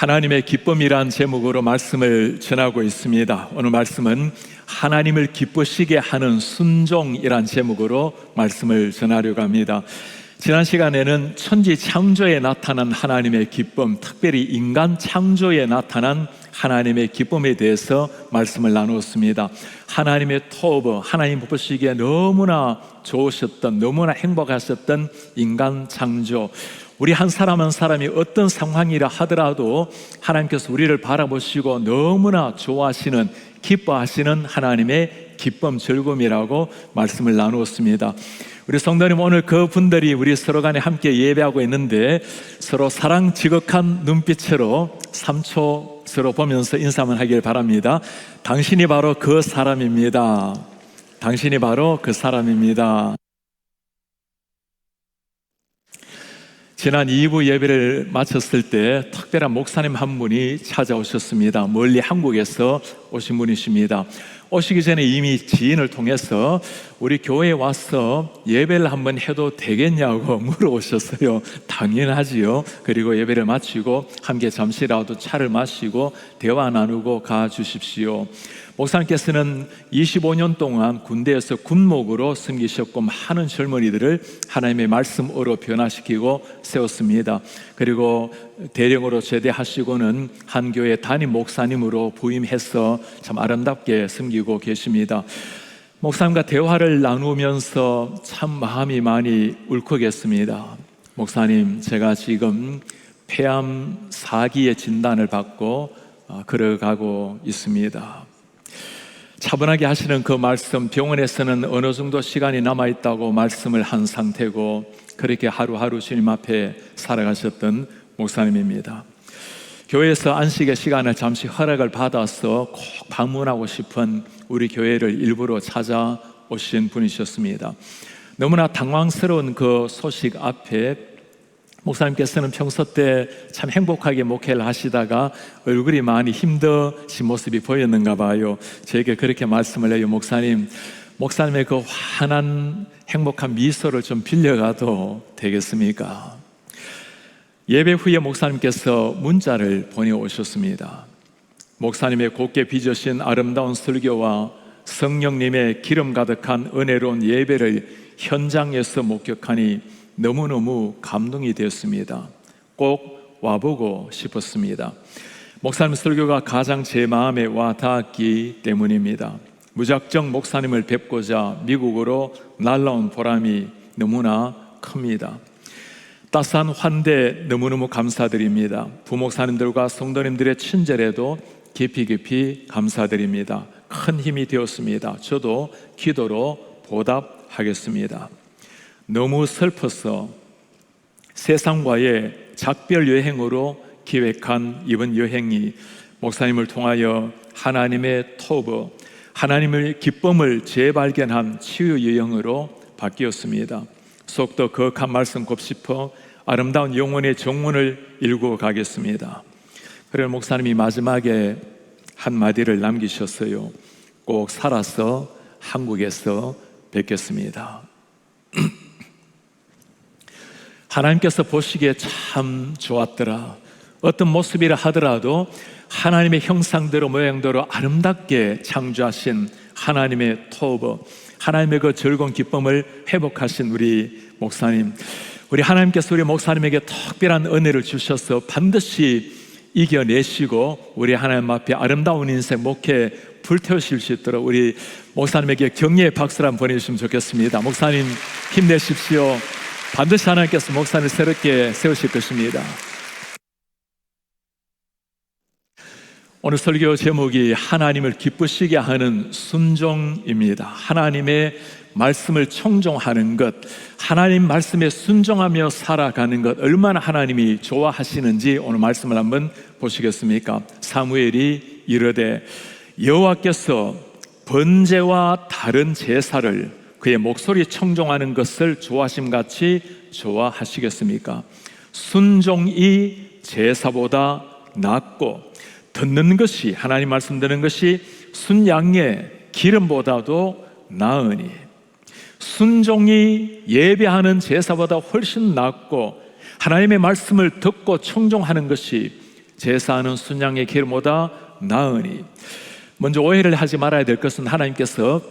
하나님의 기쁨이란 제목으로 말씀을 전하고 있습니다. 오늘 말씀은 하나님을 기쁘시게 하는 순종이란 제목으로 말씀을 전하려고 합니다. 지난 시간에는 천지 창조에 나타난 하나님의 기쁨, 특별히 인간 창조에 나타난 하나님의 기쁨에 대해서 말씀을 나누었습니다. 하나님의 토브, 하나님 보시기에 너무나 좋으셨던, 너무나 행복하셨던 인간 창조, 우리 한 사람 한 사람이 어떤 상황이라 하더라도 하나님께서 우리를 바라보시고 너무나 좋아하시는, 기뻐하시는 하나님의 기쁨, 즐거움이라고 말씀을 나누었습니다. 우리 성도님, 오늘 그분들이 우리 서로 간에 함께 예배하고 있는데 서로 사랑 지극한 눈빛으로 3초 서로 보면서 인사만 하길 바랍니다. 당신이 바로 그 사람입니다. 당신이 바로 그 사람입니다. 지난 2부 예배를 마쳤을 때 특별한 목사님 한 분이 찾아오셨습니다. 멀리 한국에서 오신 분이십니다. 오시기 전에 이미 지인을 통해서 우리 교회에 와서 예배를 한번 해도 되겠냐고 물어오셨어요. 당연하지요. 그리고 예배를 마치고 함께 잠시라도 차를 마시고 대화 나누고 가주십시오. 목사님께서는 25년 동안 군대에서 군목으로 섬기셨고 많은 젊은이들을 하나님의 말씀으로 변화시키고 세웠습니다. 그리고 대령으로 제대하시고는 한 교회 담임 목사님으로 부임해서 참 아름답게 섬기고 계십니다. 목사님과 대화를 나누면서 참 마음이 많이 울컥했습니다. 목사님, 제가 지금 폐암 4기의 진단을 받고 걸어가고 있습니다. 차분하게 하시는 그 말씀, 병원에서는 어느 정도 시간이 남아있다고 말씀을 한 상태고 그렇게 하루하루 주님 앞에 살아가셨던 목사님입니다. 교회에서 안식의 시간을 잠시 허락을 받아서 꼭 방문하고 싶은 우리 교회를 일부러 찾아오신 분이셨습니다. 너무나 당황스러운 그 소식 앞에 목사님께서는 평소 때 참 행복하게 목회를 하시다가 얼굴이 많이 힘드신 모습이 보였는가 봐요. 저에게 그렇게 말씀을 해요. 목사님의 그 환한 행복한 미소를 좀 빌려가도 되겠습니까? 예배 후에 목사님께서 문자를 보내오셨습니다. 목사님의 곱게 빚으신 아름다운 설교와 성령님의 기름 가득한 은혜로운 예배를 현장에서 목격하니 너무너무 감동이 되었습니다. 꼭 와보고 싶었습니다. 목사님 설교가 가장 제 마음에 와 닿았기 때문입니다. 무작정 목사님을 뵙고자 미국으로 날아온 보람이 너무나 큽니다. 따스한 환대 너무너무 감사드립니다. 부목사님들과 성도님들의 친절에도 깊이 감사드립니다. 큰 힘이 되었습니다. 저도 기도로 보답하겠습니다. 너무 슬퍼서 세상과의 작별 여행으로 기획한 이번 여행이 목사님을 통하여 하나님의 토브, 하나님의 기쁨을 재발견한 치유 여행으로 바뀌었습니다. 속도 거룩한 말씀 곱씹어 아름다운 영혼의 정문을 읽고 가겠습니다. 그래서 목사님이 마지막에 한마디를 남기셨어요. 꼭 살아서 한국에서 뵙겠습니다. 하나님께서 보시기에 참 좋았더라. 어떤 모습이라 하더라도 하나님의 형상대로 모양대로 아름답게 창조하신 하나님의 토브, 하나님의 그 즐거운 기쁨을 회복하신 우리 목사님, 우리 하나님께서 우리 목사님에게 특별한 은혜를 주셔서 반드시 이겨내시고 우리 하나님 앞에 아름다운 인생 목회 불태우실 수 있도록 우리 목사님에게 격려의 박수를 한번 보내주시면 좋겠습니다. 목사님 힘내십시오. 반드시 하나님께서 목사님을 새롭게 세우실 것입니다. 오늘 설교 제목이 하나님을 기쁘시게 하는 순종입니다. 하나님의 말씀을 청종하는 것, 하나님 말씀에 순종하며 살아가는 것, 얼마나 하나님이 좋아하시는지 오늘 말씀을 한번 보시겠습니까? 사무엘이 이르되 여호와께서 번제와 다른 제사를 그의 목소리 청종하는 것을 좋아하심같이 좋아하시겠습니까? 순종이 제사보다 낫고 듣는 것이, 하나님 말씀 듣는 것이 순양의 기름보다도 나으니, 순종이 예배하는 제사보다 훨씬 낫고 하나님의 말씀을 듣고 청종하는 것이 제사하는 순양의 기름보다 나으니. 먼저 오해를 하지 말아야 될 것은 하나님께서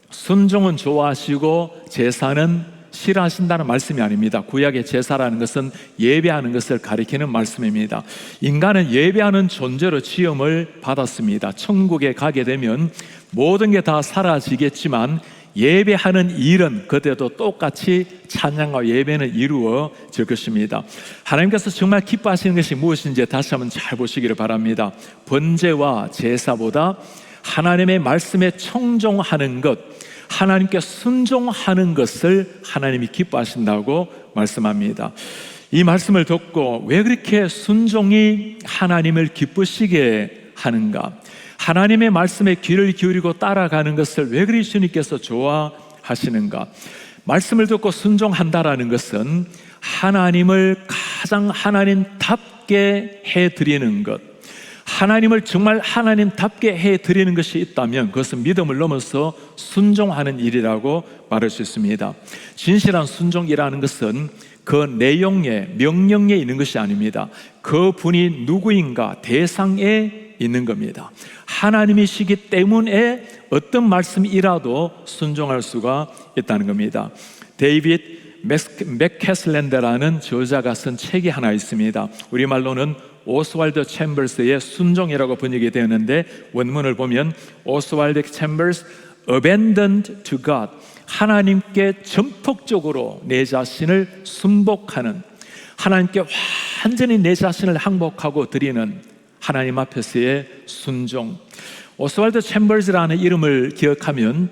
순종은 좋아하시고 제사는 싫어하신다는 말씀이 아닙니다. 구약의 제사라는 것은 예배하는 것을 가리키는 말씀입니다. 인간은 예배하는 존재로 지음을 받았습니다. 천국에 가게 되면 모든 게 다 사라지겠지만 예배하는 일은 그때도 똑같이 찬양과 예배는 이루어질 것입니다. 하나님께서 정말 기뻐하시는 것이 무엇인지 다시 한번 잘 보시기를 바랍니다. 번제와 제사보다 하나님의 말씀에 청종하는 것, 하나님께 순종하는 것을 하나님이 기뻐하신다고 말씀합니다. 이 말씀을 듣고 왜 그렇게 순종이 하나님을 기쁘시게 하는가? 하나님의 말씀에 귀를 기울이고 따라가는 것을 왜 그리 주님께서 좋아하시는가? 말씀을 듣고 순종한다라는 것은 하나님을 가장 하나님답게 해드리는 것, 하나님을 정말 하나님답게 해드리는 것이 있다면 그것은 믿음을 넘어서 순종하는 일이라고 말할 수 있습니다. 진실한 순종이라는 것은 그 내용에, 명령에 있는 것이 아닙니다. 그 분이 누구인가 대상에 있는 겁니다. 하나님이시기 때문에 어떤 말씀이라도 순종할 수가 있다는 겁니다. 데이빗 맥캐슬랜드라는 저자가 쓴 책이 하나 있습니다. 우리말로는 오스왈드 챔버스의 순종이라고 번역이 되었는데 원문을 보면 오스왈드 챔버스 Abandoned to God, 하나님께 전폭적으로 내 자신을 순복하는, 하나님께 완전히 내 자신을 항복하고 드리는 하나님 앞에서의 순종. 오스왈드 챔버스라는 이름을 기억하면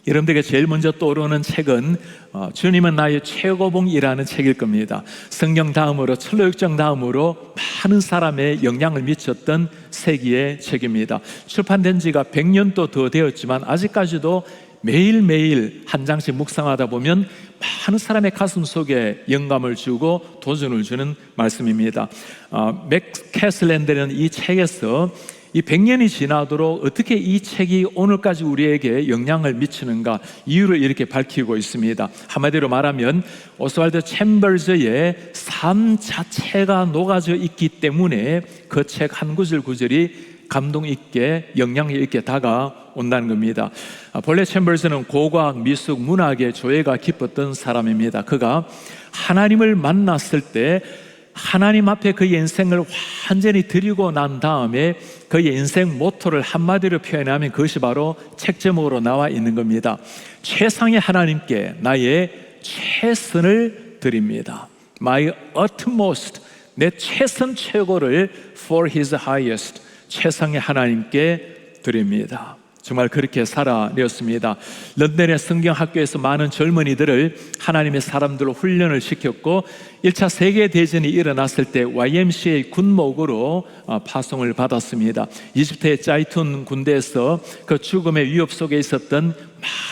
여러분들에게 제일 먼저 떠오르는 책은 주님은 나의 최고봉이라는 책일 겁니다. 성경 다음으로, 철로역정 다음으로 많은 사람의 영향을 미쳤던 세기의 책입니다. 출판된 지가 100년도 더 되었지만 아직까지도 매일매일 한 장씩 묵상하다 보면 많은 사람의 가슴 속에 영감을 주고 도전을 주는 말씀입니다. 맥캐슬랜드는 이 책에서 이 100년이 지나도록 어떻게 이 책이 오늘까지 우리에게 영향을 미치는가 이유를 이렇게 밝히고 있습니다. 한마디로 말하면 오스왈드 챔버스의 삶 자체가 녹아져 있기 때문에 그 책 한 구절 구절이 감동 있게, 영향력 있게 다가온다는 겁니다. 본래 챔버스는 고고학, 미술, 문학의 조예가 깊었던 사람입니다. 그가 하나님을 만났을 때 하나님 앞에 그의 인생을 완전히 드리고 난 다음에 그의 인생 모토를 한마디로 표현하면 그것이 바로 책 제목으로 나와 있는 겁니다. 최상의 하나님께 나의 최선을 드립니다. My utmost, 내 최선 최고를 for his highest, 최상의 하나님께 드립니다. 정말 그렇게 살아내었습니다. 런던의 성경학교에서 많은 젊은이들을 하나님의 사람들로 훈련을 시켰고 1차 세계대전이 일어났을 때 YMCA 군목으로 파송을 받았습니다. 이집트의 짜이툰 군대에서 그 죽음의 위협 속에 있었던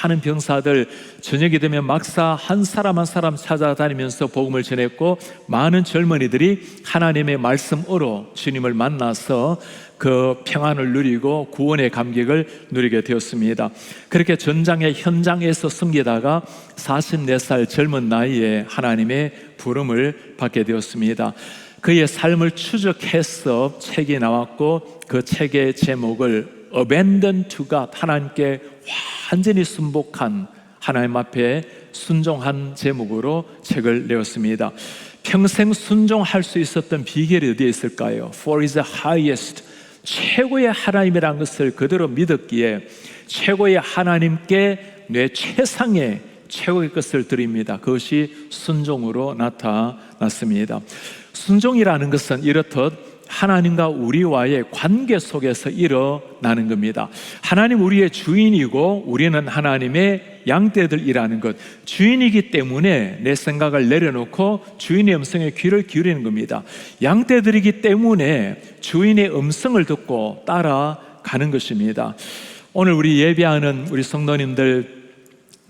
많은 병사들, 저녁이 되면 막사 한 사람 한 사람 찾아다니면서 복음을 전했고 많은 젊은이들이 하나님의 말씀으로 주님을 만나서 그 평안을 누리고 구원의 감격을 누리게 되었습니다. 그렇게 전장의 현장에서 섬기다가 44살 젊은 나이에 하나님의 부름을 받게 되었습니다. 그의 삶을 추적해서 책이 나왔고 그 책의 제목을 Abandoned to God, 하나님께 완전히 순복한, 하나님 앞에 순종한 제목으로 책을 내었습니다. 평생 순종할 수 있었던 비결이 어디에 있을까요? For is the highest, 최고의 하나님이라는 것을 그대로 믿었기에 최고의 하나님께 내 최상의 최고의 것을 드립니다. 그것이 순종으로 나타났습니다. 순종이라는 것은 이렇듯 하나님과 우리와의 관계 속에서 일어나는 겁니다. 하나님 우리의 주인이고 우리는 하나님의 양떼들이라는 것, 주인이기 때문에 내 생각을 내려놓고 주인의 음성에 귀를 기울이는 겁니다. 양떼들이기 때문에 주인의 음성을 듣고 따라가는 것입니다. 오늘 우리 예배하는 우리 성도님들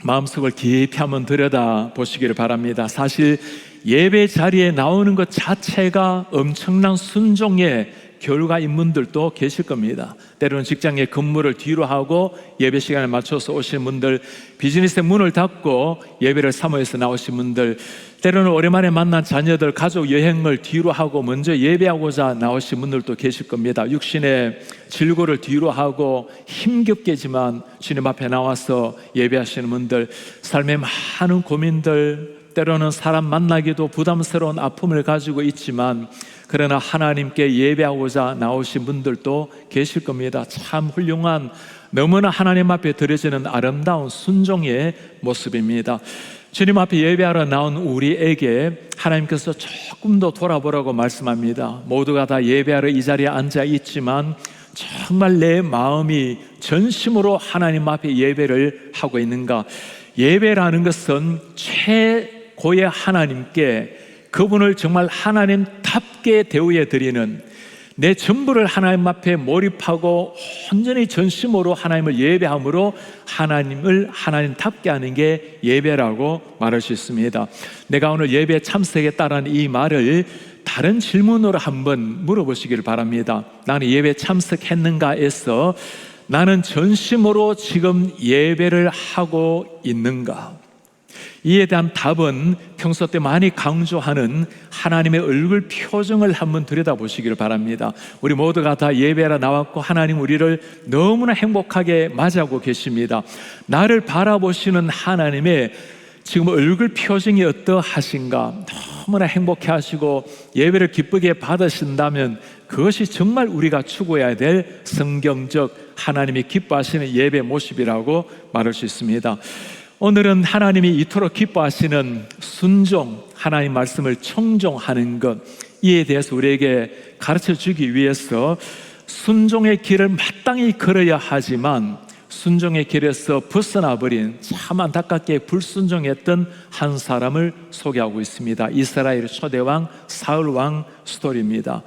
마음속을 깊이 한번 들여다 보시기를 바랍니다. 사실 예배 자리에 나오는 것 자체가 엄청난 순종의 결과인 분들도 계실 겁니다. 때로는 직장의 근무를 뒤로 하고 예배 시간에 맞춰서 오신 분들, 비즈니스의 문을 닫고 예배를 사모해서 나오신 분들, 때로는 오랜만에 만난 자녀들 가족 여행을 뒤로 하고 먼저 예배하고자 나오신 분들도 계실 겁니다. 육신의 질고를 뒤로 하고 힘겹게지만 주님 앞에 나와서 예배하시는 분들, 삶의 많은 고민들, 때로는 사람 만나기도 부담스러운 아픔을 가지고 있지만 그러나 하나님께 예배하고자 나오신 분들도 계실 겁니다. 참 훌륭한, 너무나 하나님 앞에 드려지는 아름다운 순종의 모습입니다. 주님 앞에 예배하러 나온 우리에게 하나님께서 조금 더 돌아보라고 말씀합니다. 모두가 다 예배하러 이 자리에 앉아 있지만 정말 내 마음이 전심으로 하나님 앞에 예배를 하고 있는가? 예배라는 것은 최고의 하나님께 그분을 정말 하나님답게 대우해 드리는, 내 전부를 하나님 앞에 몰입하고 온전히 전심으로 하나님을 예배함으로 하나님을 하나님답게 하는 게 예배라고 말할 수 있습니다. 내가 오늘 예배에 참석했다라는 이 말을 다른 질문으로 한번 물어보시기를 바랍니다. 나는 예배에 참석했는가에서 나는 전심으로 지금 예배를 하고 있는가? 이에 대한 답은 평소 때 많이 강조하는 하나님의 얼굴 표정을 한번 들여다보시기를 바랍니다. 우리 모두가 다 예배하러 나왔고 하나님 우리를 너무나 행복하게 맞이하고 계십니다. 나를 바라보시는 하나님의 지금 얼굴 표정이 어떠하신가? 너무나 행복해 하시고 예배를 기쁘게 받으신다면 그것이 정말 우리가 추구해야 될 성경적 하나님이 기뻐하시는 예배 모습이라고 말할 수 있습니다. 오늘은 하나님이 이토록 기뻐하시는 순종, 하나님 말씀을 청종하는 것, 이에 대해서 우리에게 가르쳐 주기 위해서 순종의 길을 마땅히 걸어야 하지만 순종의 길에서 벗어나 버린, 참 안타깝게 불순종했던 한 사람을 소개하고 있습니다. 이스라엘 초대왕 사울왕 스토리입니다.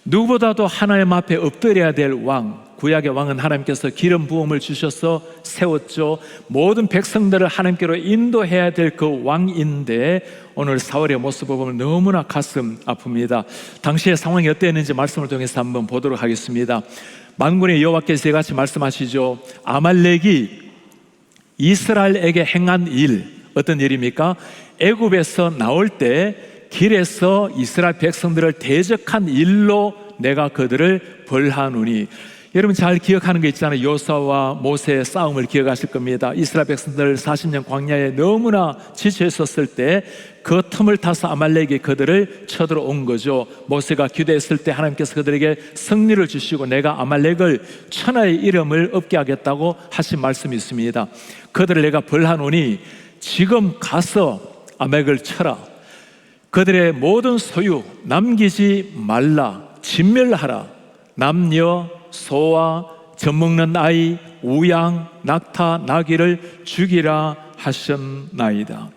누구보다도 하나님 앞에 엎드려야 될 왕, 구약의 왕은 하나님께서 기름 부음을 주셔서 세웠죠. 모든 백성들을 하나님께로 인도해야 될 그 왕인데 오늘 사울의 모습을 보면 너무나 가슴 아픕니다. 당시의 상황이 어땠는지 말씀을 통해서 한번 보도록 하겠습니다. 만군의 여호와께서 이같이 말씀하시죠. 아말렉이 이스라엘에게 행한 일, 어떤 일입니까? 애굽에서 나올 때 길에서 이스라엘 백성들을 대적한 일로 내가 그들을 벌하노니. 여러분 잘 기억하는 게 있잖아요. 여호수아와 모세의 싸움을 기억하실 겁니다. 이스라엘 백성들 40년 광야에 너무나 지쳐 있었을 때 그 틈을 타서 아말렉이 그들을 쳐들어온 거죠. 모세가 기도했을 때 하나님께서 그들에게 승리를 주시고 내가 아말렉을 천하의 이름을 얻게 하겠다고 하신 말씀이 있습니다. 그들을 내가 벌하노니 지금 가서 아말렉을 쳐라. 그들의 모든 소유 남기지 말라. 진멸하라. 남녀 소와 젖먹는 아이, 우양, 낙타, 나귀를 죽이라 하셨나이다.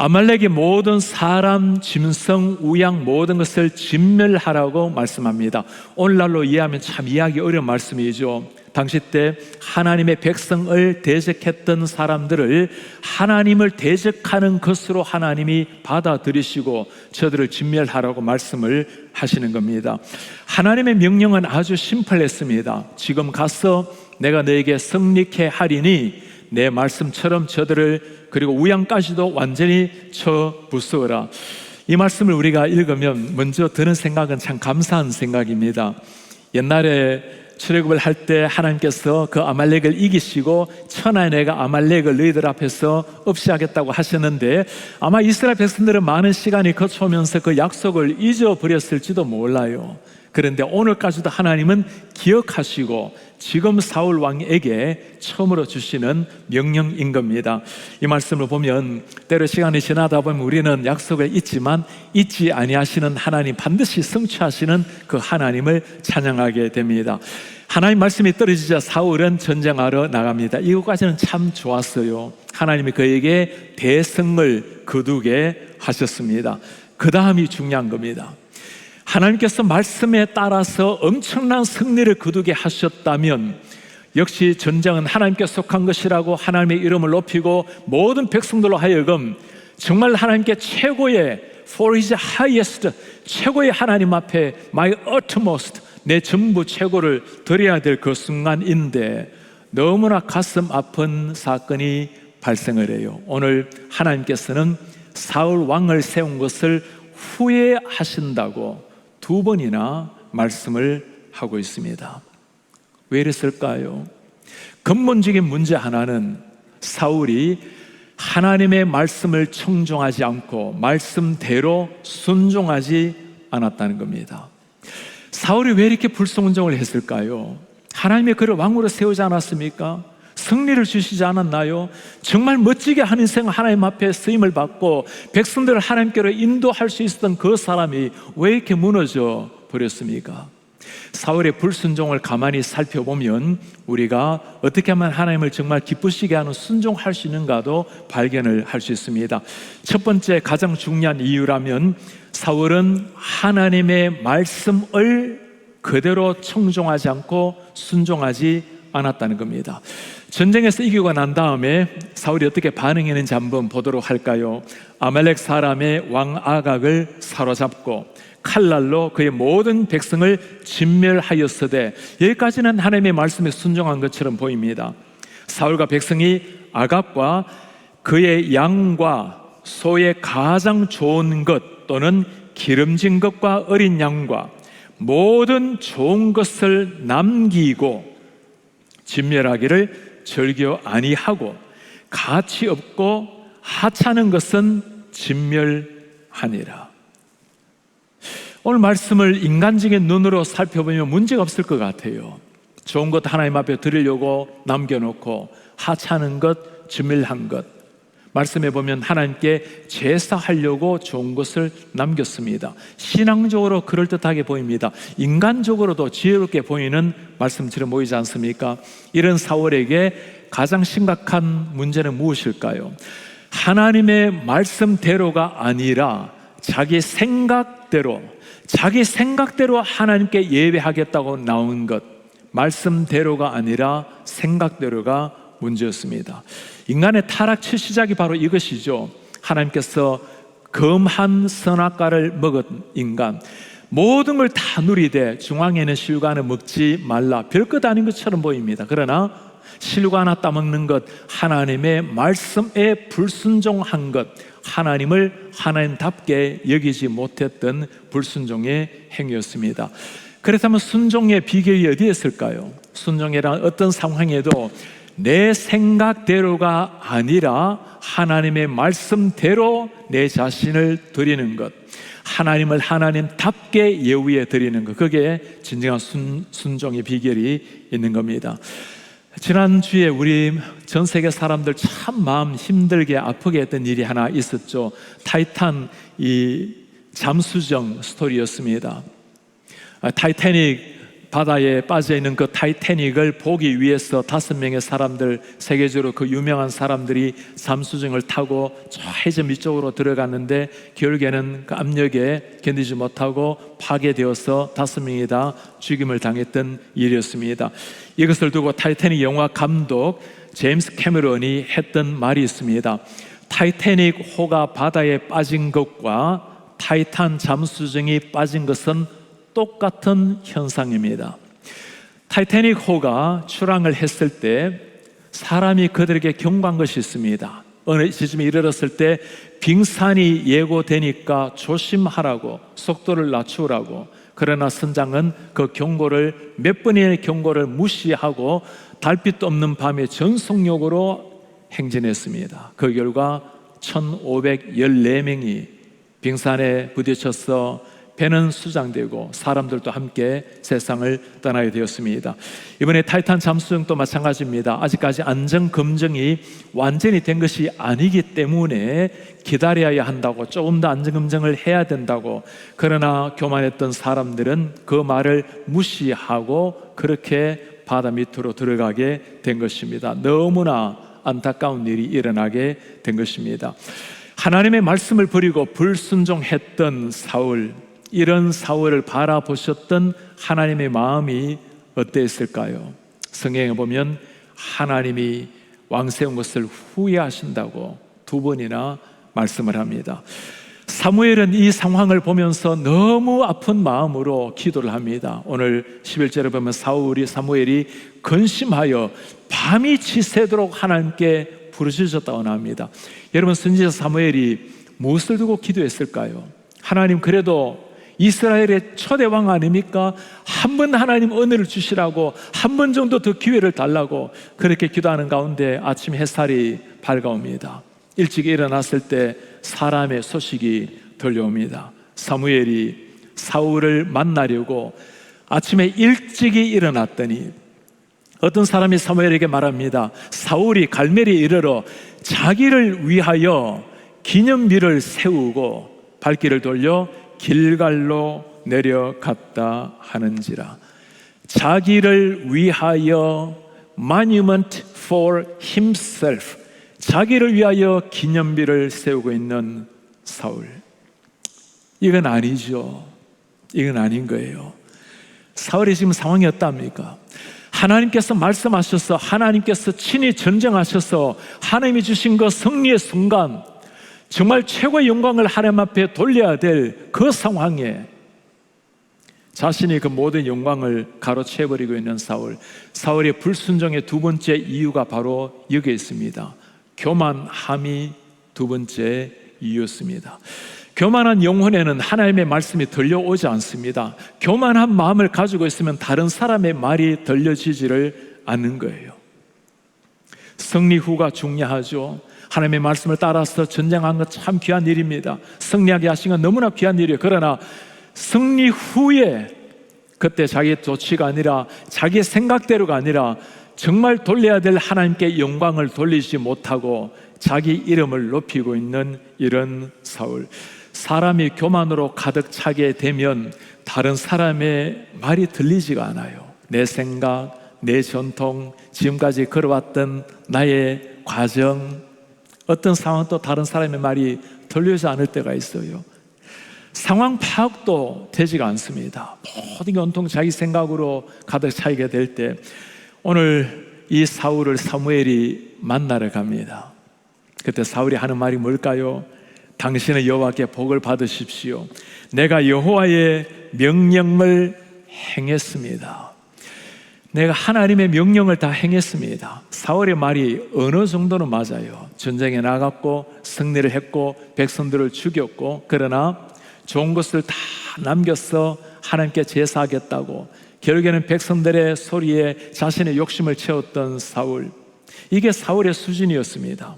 아말렉의 모든 사람, 짐승, 우양 모든 것을 진멸하라고 말씀합니다. 오늘날로 이해하면 참 이해하기 어려운 말씀이죠. 당시 때 하나님의 백성을 대적했던 사람들을 하나님을 대적하는 것으로 하나님이 받아들이시고 저들을 진멸하라고 말씀을 하시는 겁니다. 하나님의 명령은 아주 심플했습니다. 지금 가서 내가 너에게 승리케 하리니 내 말씀처럼 저들을, 그리고 우양까지도 완전히 쳐 부수어라. 이 말씀을 우리가 읽으면 먼저 드는 생각은 참 감사한 생각입니다. 옛날에 출애굽을 할 때 하나님께서 그 아말렉을 이기시고 천하의 내가 아말렉을 너희들 앞에서 없이하겠다고 하셨는데 아마 이스라엘 백성들은 많은 시간이 거쳐오면서 그 약속을 잊어버렸을지도 몰라요. 그런데 오늘까지도 하나님은 기억하시고 지금 사울 왕에게 처음으로 주시는 명령인 겁니다. 이 말씀을 보면 때로 시간이 지나다 보면 우리는 약속을 잊지만 잊지 아니하시는 하나님, 반드시 성취하시는 그 하나님을 찬양하게 됩니다. 하나님 말씀이 떨어지자 사울은 전쟁하러 나갑니다. 이것까지는 참 좋았어요. 하나님이 그에게 대성을 거두게 하셨습니다. 그 다음이 중요한 겁니다. 하나님께서 말씀에 따라서 엄청난 승리를 거두게 하셨다면 역시 전쟁은 하나님께 속한 것이라고 하나님의 이름을 높이고 모든 백성들로 하여금 정말 하나님께 최고의 for his highest, 최고의 하나님 앞에 my utmost, 내 전부 최고를 드려야 될 그 순간인데 너무나 가슴 아픈 사건이 발생을 해요. 오늘 하나님께서는 사울 왕을 세운 것을 후회하신다고 2번이나 말씀을 하고 있습니다. 왜 이랬을까요? 근본적인 문제 하나는 사울이 하나님의 말씀을 청종하지 않고 말씀대로 순종하지 않았다는 겁니다. 사울이 왜 이렇게 불순종을 했을까요? 하나님의 그를 왕으로 세우지 않았습니까? 승리를 주시지 않았나요? 정말 멋지게 한 인생 하나님 앞에 쓰임을 받고 백성들을 하나님께로 인도할 수 있었던 그 사람이 왜 이렇게 무너져 버렸습니까? 사울의 불순종을 가만히 살펴보면 우리가 어떻게 하면 하나님을 정말 기쁘시게 하는 순종할 수 있는가도 발견을 할 수 있습니다. 첫 번째 가장 중요한 이유라면 사울은 하나님의 말씀을 그대로 청종하지 않고 순종하지 않았다는 겁니다. 전쟁에서 이기고 난 다음에 사울이 어떻게 반응했는지 한번 보도록 할까요? 아말렉 사람의 왕 아각을 사로잡고 칼날로 그의 모든 백성을 진멸하였으되, 여기까지는 하나님의 말씀에 순종한 것처럼 보입니다. 사울과 백성이 아각과 그의 양과 소의 가장 좋은 것 또는 기름진 것과 어린 양과 모든 좋은 것을 남기고 진멸하기를 즐겨 아니하고 가치 없고 하찮은 것은 진멸하니라. 오늘 말씀을 인간적인 눈으로 살펴보면 문제가 없을 것 같아요. 좋은 것 하나님 앞에 드리려고 남겨놓고 하찮은 것, 진멸한 것, 말씀해 보면 하나님께 제사하려고 좋은 것을 남겼습니다. 신앙적으로 그럴듯하게 보입니다. 인간적으로도 지혜롭게 보이는 말씀처럼 보이지 않습니까? 이런 사울에게 가장 심각한 문제는 무엇일까요? 하나님의 말씀대로가 아니라 자기 생각대로 하나님께 예배하겠다고 나온 것, 말씀대로가 아니라 생각대로가 문제였습니다. 인간의 타락 첫 시작이 바로 이것이죠. 하나님께서 검한 선악과를 먹은 인간, 모든 걸 다 누리되 중앙에 있는 실과는 먹지 말라, 별것 아닌 것처럼 보입니다. 그러나 실과 하나 따먹는 것, 하나님의 말씀에 불순종한 것, 하나님을 하나님답게 여기지 못했던 불순종의 행위였습니다. 그렇다면 순종의 비결이 어디에 있을까요? 순종이란 어떤 상황에도 내 생각대로가 아니라 하나님의 말씀대로 내 자신을 드리는 것, 하나님을 하나님답게 예우에 드리는 것, 그게 진정한 순종의 비결이 있는 겁니다. 지난주에 우리 전 세계 사람들 참 마음 힘들게 아프게 했던 일이 하나 있었죠. 타이탄 이 잠수정 스토리였습니다. 타이타닉 바다에 빠져있는 그 타이타닉을 보기 위해서 5명의 사람들, 세계적으로 그 유명한 사람들이 잠수정을 타고 저 해저 밑쪽으로 들어갔는데 결국에는 그 압력에 견디지 못하고 파괴되어서 5명이 다 죽임을 당했던 일이었습니다. 이것을 두고 타이타닉 영화 감독 제임스 캐머런이 했던 말이 있습니다. 타이타닉 호가 바다에 빠진 것과 타이탄 잠수정이 빠진 것은 똑같은 현상입니다. 타이타닉 호가 출항을 했을 때 사람이 그들에게 경고한 것이 있습니다. 어느 지점에 이르렀을 때 빙산이 예고되니까 조심하라고, 속도를 낮추라고. 그러나 선장은 그 경고를, 몇 번의 경고를 무시하고 달빛도 없는 밤에 전속력으로 행진했습니다. 그 결과 1514명이 빙산에 부딪혀서 배는 수장되고 사람들도 함께 세상을 떠나게 되었습니다. 이번에 타이탄 잠수정도 마찬가지입니다. 아직까지 안전 검증이 완전히 된 것이 아니기 때문에 기다려야 한다고, 조금 더 안전 검증을 해야 된다고. 그러나 교만했던 사람들은 그 말을 무시하고 그렇게 바다 밑으로 들어가게 된 것입니다. 너무나 안타까운 일이 일어나게 된 것입니다. 하나님의 말씀을 버리고 불순종했던 사울, 이런 사울을 바라보셨던 하나님의 마음이 어땠을까요? 성경에 보면 하나님이 왕 세운 것을 후회하신다고 2번이나 말씀을 합니다. 사무엘은 이 상황을 보면서 너무 아픈 마음으로 기도를 합니다. 오늘 11절에 보면 사무엘이 근심하여 밤이 지새도록 하나님께 부르짖었다고 나옵니다. 여러분, 선지자 사무엘이 무엇을 두고 기도했을까요? 하나님, 그래도 이스라엘의 초대 왕 아닙니까? 한 번 하나님 은혜를 주시라고, 한 번 정도 더 기회를 달라고 그렇게 기도하는 가운데 아침 햇살이 밝아옵니다. 일찍 일어났을 때 사람의 소식이 들려옵니다. 사무엘이 사울을 만나려고 아침에 일찍이 일어났더니 어떤 사람이 사무엘에게 말합니다. 사울이 갈멜리에 이르러 자기를 위하여 기념비를 세우고 발길을 돌려 길갈로 내려갔다 하는지라. 자기를 위하여 monument for himself, 자기를 위하여 기념비를 세우고 있는 사울. 이건 아니죠. 이건 아닌 거예요. 사울이 지금 상황이 어떻습니까? 하나님께서 말씀하셔서, 하나님께서 친히 전쟁하셔서 하나님이 주신 그 승리의 순간, 정말 최고의 영광을 하나님 앞에 돌려야 될 그 상황에 자신이 그 모든 영광을 가로채버리고 있는 사울의 불순종의 두 번째 이유가 바로 여기에 있습니다. 교만함이 두 번째 이유였습니다. 교만한 영혼에는 하나님의 말씀이 들려오지 않습니다. 교만한 마음을 가지고 있으면 다른 사람의 말이 들려지지를 않는 거예요. 승리 후가 중요하죠. 하나님의 말씀을 따라서 전쟁한 것 참 귀한 일입니다. 승리하게 하신 건 너무나 귀한 일이에요. 그러나 승리 후에 그때 자기의 조치가 아니라 자기의 생각대로가 아니라 정말 돌려야 될 하나님께 영광을 돌리지 못하고 자기 이름을 높이고 있는 이런 사울. 사람이 교만으로 가득 차게 되면 다른 사람의 말이 들리지가 않아요. 내 생각, 내 전통, 지금까지 걸어왔던 나의 과정, 어떤 상황도 다른 사람의 말이 들리지 않을 때가 있어요. 상황 파악도 되지가 않습니다. 모든 게 온통 자기 생각으로 가득 차게 될 때, 오늘 이 사울을 사무엘이 만나러 갑니다. 그때 사울이 하는 말이 뭘까요? 당신은 여호와께 복을 받으십시오. 내가 여호와의 명령을 행했습니다. 내가 하나님의 명령을 다 행했습니다. 사울의 말이 어느 정도는 맞아요. 전쟁에 나갔고 승리를 했고 백성들을 죽였고, 그러나 좋은 것을 다 남겨서 하나님께 제사하겠다고 결국에는 백성들의 소리에 자신의 욕심을 채웠던 사울. 이게 사울의 수준이었습니다.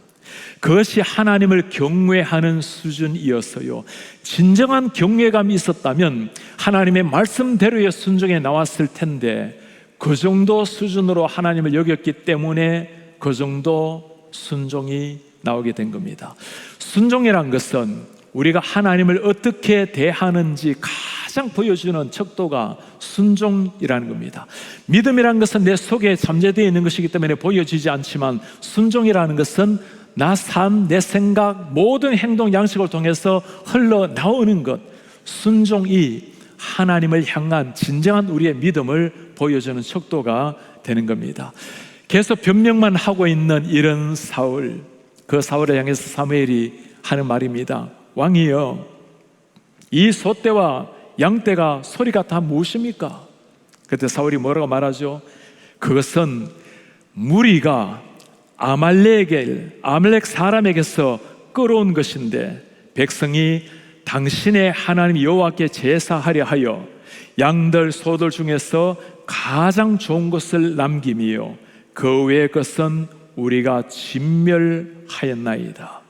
그것이 하나님을 경외하는 수준이었어요. 진정한 경외감이 있었다면 하나님의 말씀대로의 순종에 나왔을 텐데, 그 정도 수준으로 하나님을 여겼기 때문에 그 정도 순종이 나오게 된 겁니다. 순종이란 것은 우리가 하나님을 어떻게 대하는지 가장 보여주는 척도가 순종이라는 겁니다. 믿음이라는 것은 내 속에 잠재되어 있는 것이기 때문에 보여지지 않지만, 순종이라는 것은 나 삶, 내 생각, 모든 행동 양식을 통해서 흘러나오는 것, 순종이 하나님을 향한 진정한 우리의 믿음을 보여주는 척도가 되는 겁니다. 계속 변명만 하고 있는 이런 사울, 그 사울을 향해서 사무엘이 하는 말입니다. 왕이여, 이 소떼와 양떼가 소리가 다 무엇입니까? 그때 사울이 뭐라고 말하죠? 그것은 무리가 아말렉 사람에게서 끌어온 것인데, 백성이 당신의 하나님 여호와께 제사하려 하여 양들 소들 중에서 가장 좋은 것을 남김이요 그 외의 것은 우리가 진멸하였나이다.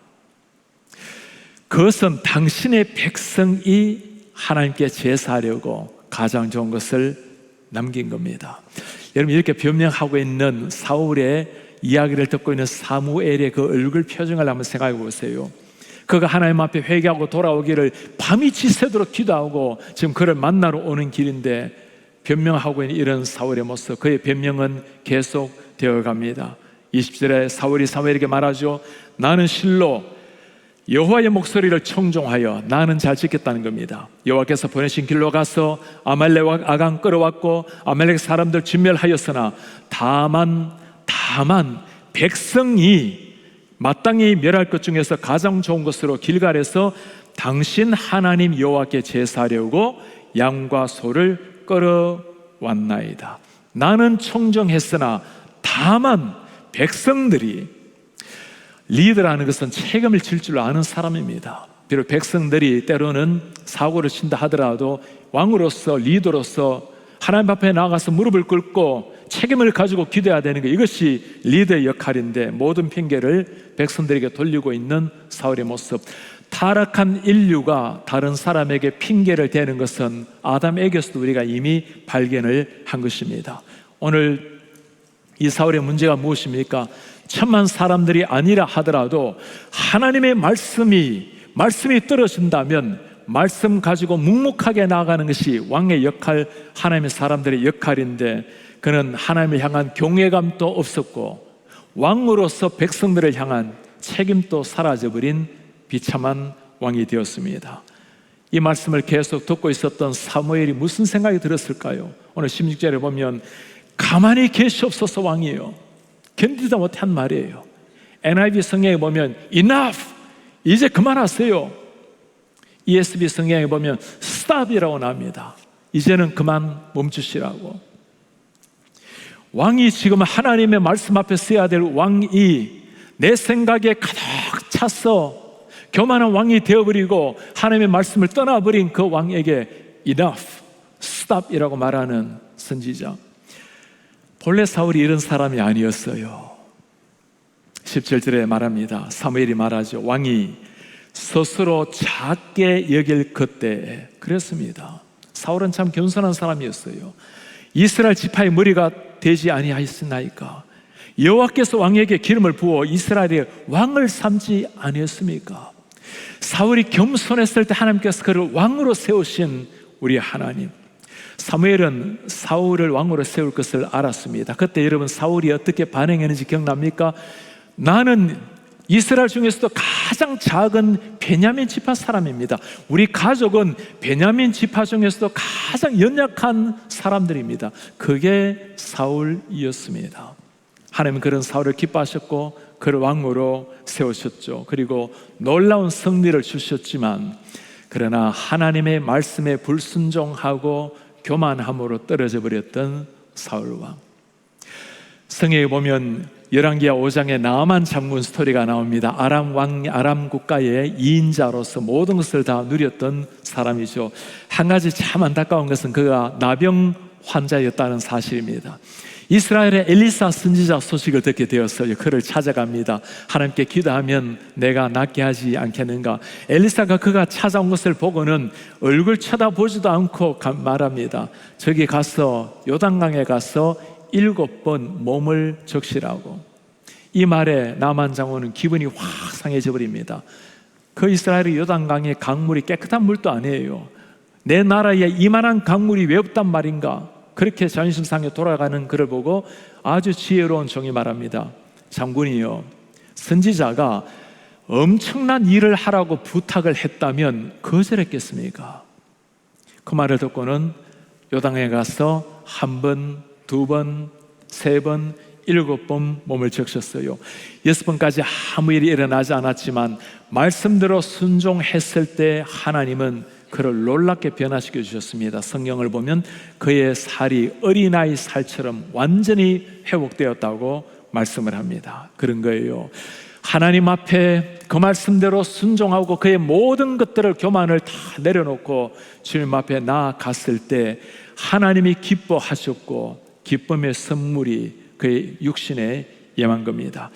그것은 당신의 백성이 하나님께 제사하려고 가장 좋은 것을 남긴 겁니다. 여러분, 이렇게 변명하고 있는 사울의 이야기를 듣고 있는 사무엘의 그 얼굴 표정을 한번 생각해 보세요. 그가 하나님 앞에 회개하고 돌아오기를 밤이 지새도록 기도하고 지금 그를 만나러 오는 길인데 변명하고 있는 이런 사울의 모습, 그의 변명은 계속 되어 갑니다. 20절에 사울이 사무엘에게 말하죠. 나는 실로 여호와의 목소리를 청종하여 나는 잘 지켰다는 겁니다. 여호와께서 보내신 길로 가서 아말렉 아간 끌어왔고 아말렉 사람들 진멸하였으나 다만 백성이 마땅히 멸할 것 중에서 가장 좋은 것으로 길갈에서 당신 하나님 여호와께 제사하려고 양과 소를 끌어왔나이다. 나는 청정했으나 다만 백성들이, 리더라는 것은 책임을 질 줄 아는 사람입니다. 비록 백성들이 때로는 사고를 친다 하더라도 왕으로서, 리더로서 하나님 앞에 나가서 무릎을 꿇고 책임을 가지고 기도해야 되는 것, 이것이 리더의 역할인데 모든 핑계를 백성들에게 돌리고 있는 사울의 모습. 타락한 인류가 다른 사람에게 핑계를 대는 것은 아담에게서도 우리가 이미 발견을 한 것입니다. 오늘 이 사울의 문제가 무엇입니까? 천만 사람들이 아니라 하더라도 하나님의 말씀이 떨어진다면 말씀 가지고 묵묵하게 나아가는 것이 왕의 역할, 하나님의 사람들의 역할인데, 그는 하나님을 향한 경외감도 없었고 왕으로서 백성들을 향한 책임도 사라져버린 비참한 왕이 되었습니다. 이 말씀을 계속 듣고 있었던 사무엘이 무슨 생각이 들었을까요? 오늘 16절에 보면 가만히 계시옵소서 왕이에요. 견디다 못한 말이에요. NIV 성경에 보면 enough, 이제 그만하세요. ESV 성경에 보면 stop이라고 나옵니다. 이제는 그만 멈추시라고. 왕이 지금 하나님의 말씀 앞에 서야 될 왕이 내 생각에 가득 찼어 교만한 왕이 되어버리고 하나님의 말씀을 떠나버린 그 왕에게 enough, stop이라고 말하는 선지자. 본래 사울이 이런 사람이 아니었어요. 17절에 말합니다. 사무엘이 말하죠. 왕이 스스로 작게 여길 그때에, 그랬습니다. 사울은 참 겸손한 사람이었어요. 이스라엘 지파의 머리가 되지 아니하였나이까? 여호와께서 왕에게 기름을 부어 이스라엘의 왕을 삼지 아니었습니까? 사울이 겸손했을 때 하나님께서 그를 왕으로 세우신 우리 하나님. 사무엘은 사울을 왕으로 세울 것을 알았습니다. 그때 여러분 사울이 어떻게 반응했는지 기억납니까? 나는 이스라엘 중에서도 가장 작은 베냐민 지파 사람입니다. 우리 가족은 베냐민 지파 중에서도 가장 연약한 사람들입니다. 그게 사울이었습니다. 하나님은 그런 사울을 기뻐하셨고 그를 왕으로 세우셨죠. 그리고 놀라운 승리를 주셨지만, 그러나 하나님의 말씀에 불순종하고 교만함으로 떨어져 버렸던 사울왕. 성경에 보면 열왕기하 5장에 나아만 장군 스토리가 나옵니다. 아람 국가의 2인자로서 모든 것을 다 누렸던 사람이죠. 한 가지 참 안타까운 것은 그가 나병 환자였다는 사실입니다. 이스라엘의 엘리사 선지자 소식을 듣게 되었어요. 그를 찾아갑니다. 하나님께 기도하면 내가 낫게 하지 않겠는가? 엘리사가 그가 찾아온 것을 보고는 얼굴 쳐다보지도 않고 말합니다. 저기 가서 요단강에 가서 7번 몸을 적시라고. 이 말에 나만 장군은 기분이 확 상해져 버립니다. 그 이스라엘의 요단강의 강물이 깨끗한 물도 아니에요. 내 나라에 이만한 강물이 왜 없단 말인가? 그렇게 자존심 상해 돌아가는 그를 보고 아주 지혜로운 종이 말합니다. 장군이요, 선지자가 엄청난 일을 하라고 부탁을 했다면 거절했겠습니까? 그 말을 듣고는 요단강에 가서 1번, 2번, 3번, 7번 몸을 적셨어요. 6번까지 아무 일이 일어나지 않았지만 말씀대로 순종했을 때 하나님은 그를 놀랍게 변화시켜 주셨습니다. 성경을 보면 그의 살이 어린아이 살처럼 완전히 회복되었다고 말씀을 합니다. 그런 거예요. 하나님 앞에 그 말씀대로 순종하고 그의 모든 것들을, 교만을 다 내려놓고 주님 앞에 나아갔을 때 하나님이 기뻐하셨고 기쁨의 선물이 그의 육신에 임한 겁니다.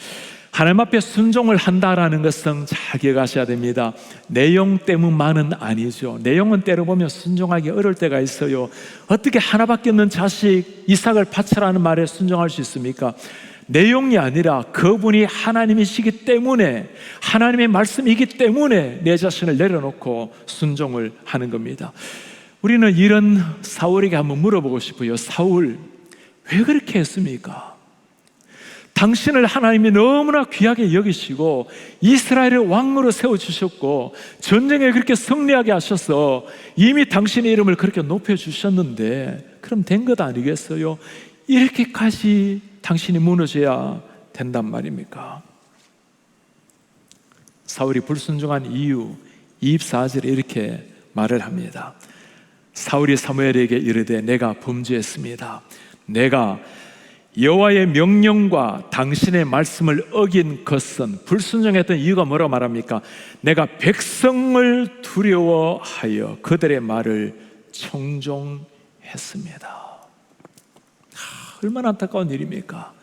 하나님 앞에 순종을 한다라는 것은 잘 기억하셔야 됩니다. 내용 때문만은 아니죠. 내용은 때로 보면 순종하기 어려울 때가 있어요. 어떻게 하나밖에 없는 자식 이삭을 바쳐라는 말에 순종할 수 있습니까? 내용이 아니라 그분이 하나님이시기 때문에, 하나님의 말씀이기 때문에 내 자신을 내려놓고 순종을 하는 겁니다. 우리는 이런 사울에게 한번 물어보고 싶어요. 사울, 왜 그렇게 했습니까? 당신을 하나님이 너무나 귀하게 여기시고 이스라엘의 왕으로 세워주셨고 전쟁에 그렇게 승리하게 하셔서 이미 당신의 이름을 그렇게 높여주셨는데 그럼 된 것 아니겠어요? 이렇게까지 당신이 무너져야 된단 말입니까? 사울이 불순종한 이유 24절에 이렇게 말을 합니다. 사울이 사무엘에게 이르되 내가 범죄했습니다. 내가 여호와의 명령과 당신의 말씀을 어긴 것은, 불순종했던 이유가 뭐라고 말합니까? 내가 백성을 두려워하여 그들의 말을 청종했습니다. 얼마나 안타까운 일입니까?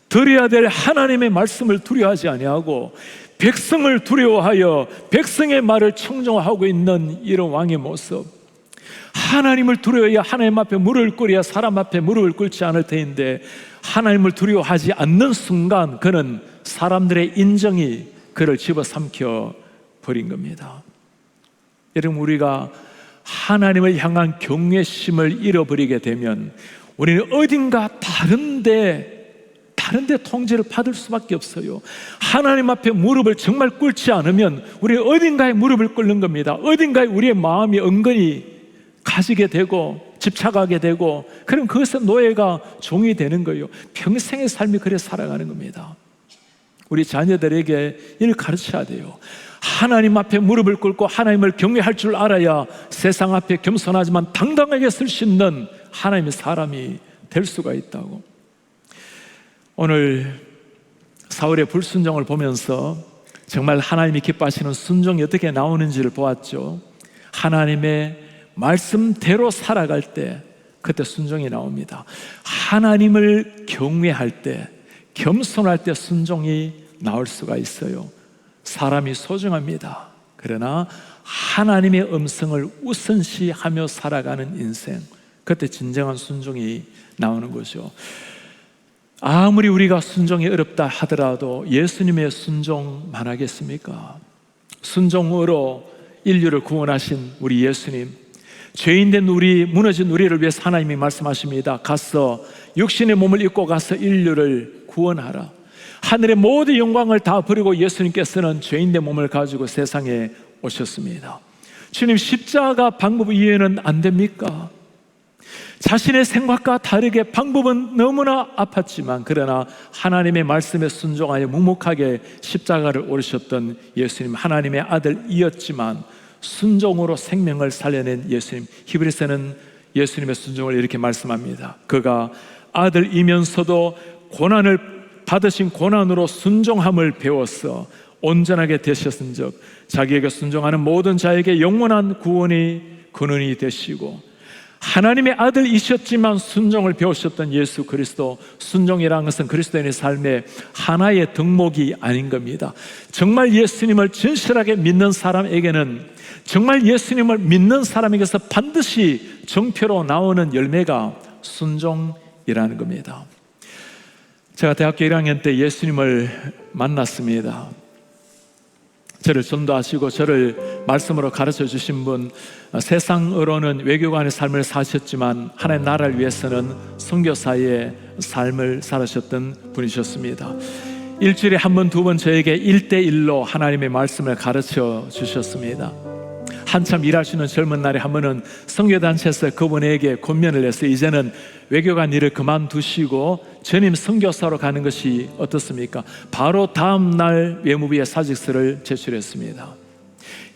드려야 될 하나님의 말씀을 두려워하지 아니하고 백성을 두려워하여 백성의 말을 청종하고 있는 이런 왕의 모습. 하나님을 두려워해야 하나님 앞에 무릎을 꿇어야 사람 앞에 무릎을 꿇지 않을 터인데, 하나님을 두려워하지 않는 순간 그는 사람들의 인정이 그를 집어삼켜 버린 겁니다. 여러분, 우리가 하나님을 향한 경외심을 잃어버리게 되면 우리는 어딘가 다른데 통제를 받을 수밖에 없어요. 하나님 앞에 무릎을 정말 꿇지 않으면 우리는 어딘가에 무릎을 꿇는 겁니다. 어딘가에 우리의 마음이 은근히 가지게 되고 집착하게 되고, 그럼 그것은 노예가 종이 되는 거예요. 평생의 삶이 그래 살아가는 겁니다. 우리 자녀들에게 이를 가르쳐야 돼요. 하나님 앞에 무릎을 꿇고 하나님을 경외할 줄 알아야 세상 앞에 겸손하지만 당당하게 설 수 있는 하나님의 사람이 될 수가 있다고. 오늘 사울의 불순종을 보면서 정말 하나님이 기뻐하시는 순종이 어떻게 나오는지를 보았죠. 하나님의 말씀대로 살아갈 때 그때 순종이 나옵니다. 하나님을 경외할 때, 겸손할 때 순종이 나올 수가 있어요. 사람이 소중합니다. 그러나 하나님의 음성을 우선시하며 살아가는 인생, 그때 진정한 순종이 나오는 거죠. 아무리 우리가 순종이 어렵다 하더라도 예수님의 순종만 하겠습니까? 순종으로 인류를 구원하신 우리 예수님, 죄인된 우리, 무너진 우리를 위해서 하나님이 말씀하십니다. 가서 육신의 몸을 입고 가서 인류를 구원하라. 하늘의 모든 영광을 다 버리고 예수님께서는 죄인된 몸을 가지고 세상에 오셨습니다. 주님, 십자가 방법 이해는 안 됩니까? 자신의 생각과 다르게 방법은 너무나 아팠지만, 그러나 하나님의 말씀에 순종하여 묵묵하게 십자가를 오르셨던 예수님, 하나님의 아들이었지만 순종으로 생명을 살려낸 예수님. 히브리서는 예수님의 순종을 이렇게 말씀합니다. 그가 아들이면서도 고난을 받으신 고난으로 순종함을 배웠어 온전하게 되셨은즉 자기에게 순종하는 모든 자에게 영원한 구원이 근원이 되시고. 하나님의 아들이셨지만 순종을 배우셨던 예수 그리스도. 순종이라는 것은 그리스도인의 삶의 하나의 덕목이 아닌 겁니다. 정말 예수님을 진실하게 믿는 사람에게는, 정말 예수님을 믿는 사람에게서 반드시 정표로 나오는 열매가 순종이라는 겁니다. 제가 대학교 1학년 때 예수님을 만났습니다. 저를 전도하시고 저를 말씀으로 가르쳐 주신 분, 세상으로는 외교관의 삶을 사셨지만 하나님 나라를 위해서는 선교사의 삶을 살으셨던 분이셨습니다. 일주일에 한 번, 두 번 저에게 1대1로 하나님의 말씀을 가르쳐 주셨습니다. 한참 일하시는 젊은 날에 한 번은 선교단체에서 그분에게 권면을 해서 이제는 외교관 일을 그만두시고 전임 선교사로 가는 것이 어떻습니까? 바로 다음 날 외무부에 사직서를 제출했습니다.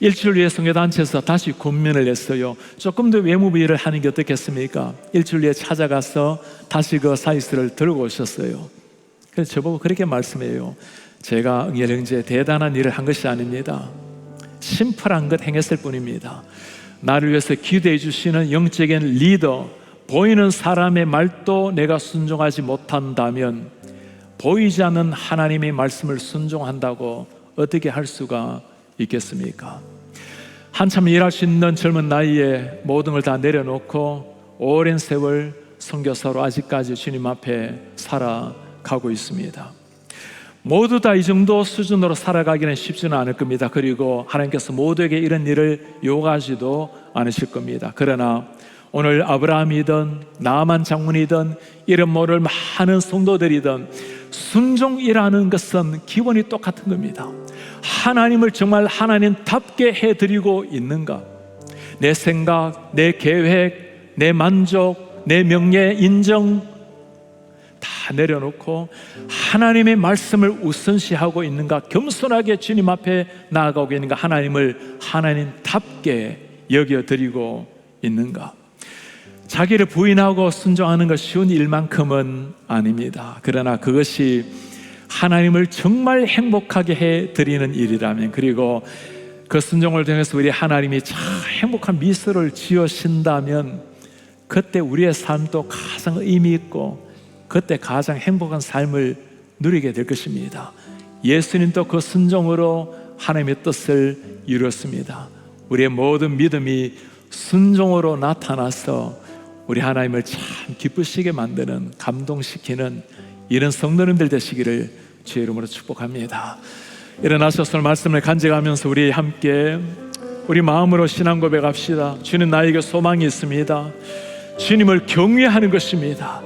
일주일 후에 선교단체에서 다시 권면을 했어요. 조금 더 외무부 일을 하는 게 어떻겠습니까? 일주일 후에 찾아가서 다시 그 사직서를 들고 오셨어요. 그래서 저보고 그렇게 말씀해요. 제가 응열 형제 대단한 일을 한 것이 아닙니다. 심플한 것 행했을 뿐입니다. 나를 위해서 기도해 주시는 영적인 리더, 보이는 사람의 말도 내가 순종하지 못한다면 보이지 않는 하나님의 말씀을 순종한다고 어떻게 할 수가 있겠습니까? 한참 일할 수 있는 젊은 나이에 모든 걸 다 내려놓고 오랜 세월 선교사로 아직까지 주님 앞에 살아가고 있습니다. 모두 다 이 정도 수준으로 살아가기는 쉽지는 않을 겁니다. 그리고 하나님께서 모두에게 이런 일을 요구하지도 않으실 겁니다. 그러나 오늘 아브라함이든 나아만 장군이든 이름 모를 많은 성도들이든 순종이라는 것은 기본이 똑같은 겁니다. 하나님을 정말 하나님답게 해드리고 있는가? 내 생각, 내 계획, 내 만족, 내 명예, 인정 다 내려놓고 하나님의 말씀을 우선시하고 있는가, 겸손하게 주님 앞에 나아가고 있는가, 하나님을 하나님답게 여겨드리고 있는가. 자기를 부인하고 순종하는 것이 쉬운 일만큼은 아닙니다. 그러나 그것이 하나님을 정말 행복하게 해드리는 일이라면, 그리고 그 순종을 통해서 우리 하나님이 참 행복한 미소를 지으신다면, 그때 우리의 삶도 가장 의미 있고 그때 가장 행복한 삶을 누리게 될 것입니다. 예수님도 그 순종으로 하나님의 뜻을 이루었습니다. 우리의 모든 믿음이 순종으로 나타나서 우리 하나님을 참 기쁘시게 만드는, 감동시키는 이런 성도님들 되시기를 주의 이름으로 축복합니다. 일어나셔서 말씀을 간직하면서 우리 함께 우리 마음으로 신앙 고백합시다. 주님, 나에게 소망이 있습니다. 주님을 경외하는 것입니다.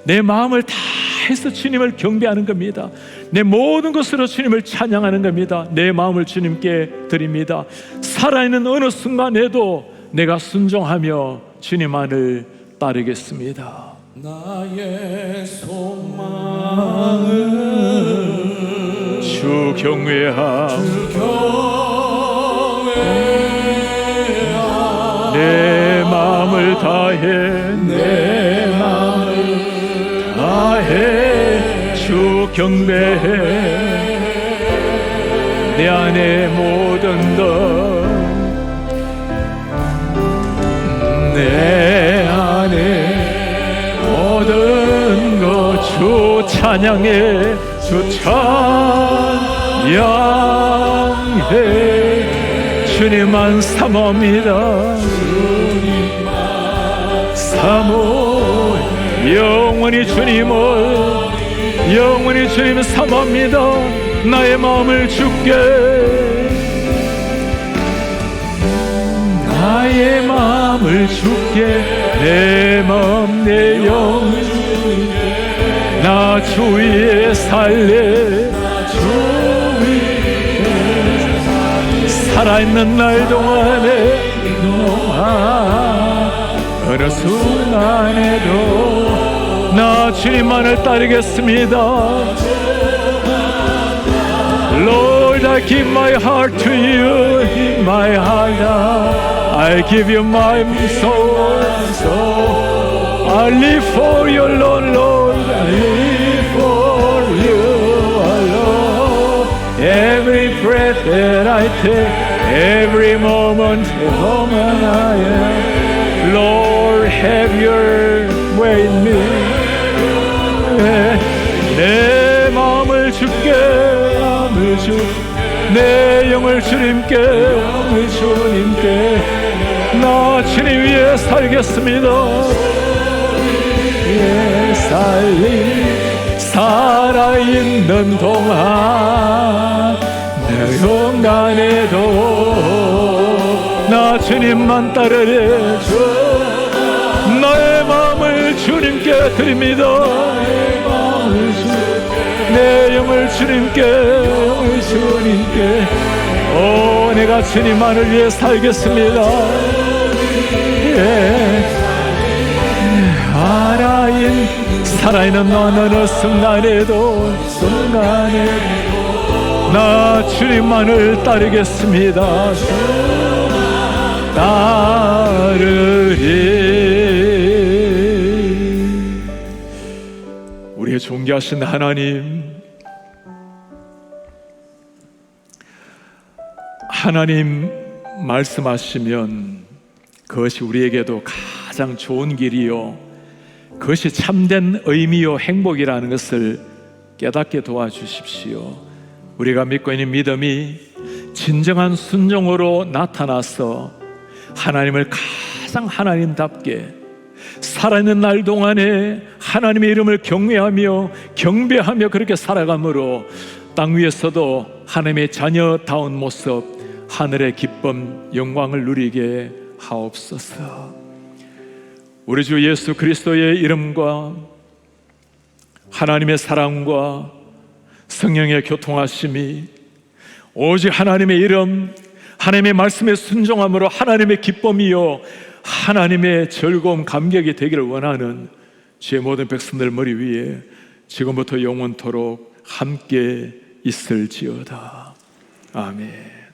내 마음을 다해서 주님을 경배하는 겁니다. 내 모든 것으로 주님을 찬양하는 겁니다. 내 마음을 주님께 드립니다. 살아있는 어느 순간에도 내가 순종하며 주님만을 따르겠습니다. 나의 소망은 주 경외함, 내 마음을 다해, 내 마음을 다해 주 경배해. 내 안에 모든 것, 내 안에 모든 것 주 찬양해, 주 찬양해. 주님만 사모합니다. 주님만 사모, 영원히 주님을 사모합니다. 나의 마음을 주께, 나의 마음을 주께, 내 마음 내 영 나 주 위에 살래. 살아있는 날 동안에 어느 순간에도 나 주님만을 따르겠습니다. Lord, I give my heart to you, my heart, I give you my soul, I live for you alone, Lord, I live for you alone. Every breath that I take, every moment I am, Lord, have your way in me. 내 마음을 주께, 내 영을 주님께, 나 주님 위에 살겠습니다. 위에 살아있는 동안 내 영간에도 나 주님만 따르래. 나의 마음을 주님께 드립니다. 내 영을 주님께, 오, 내가 주님만을 위해 살겠습니다. 살아있는 어느 순간에도 나 주님만을 따르겠습니다. 따르리. 우리의 존귀하신 하나님, 하나님 말씀하시면 그것이 우리에게도 가장 좋은 길이요, 그것이 참된 의미요 행복이라는 것을 깨닫게 도와주십시오. 우리가 믿고 있는 믿음이 진정한 순종으로 나타나서 하나님을 가장 하나님답게 살아있는 날 동안에 하나님의 이름을 경외하며 경배하며 그렇게 살아감으로 땅 위에서도 하나님의 자녀다운 모습, 하늘의 기쁨, 영광을 누리게 하옵소서. 우리 주 예수 그리스도의 이름과 하나님의 사랑과 성령의 교통하심이 오직 하나님의 이름, 하나님의 말씀에 순종함으로 하나님의 기쁨이요 하나님의 즐거움, 감격이 되기를 원하는 주의 모든 백성들 머리 위에 지금부터 영원토록 함께 있을지어다. 아멘.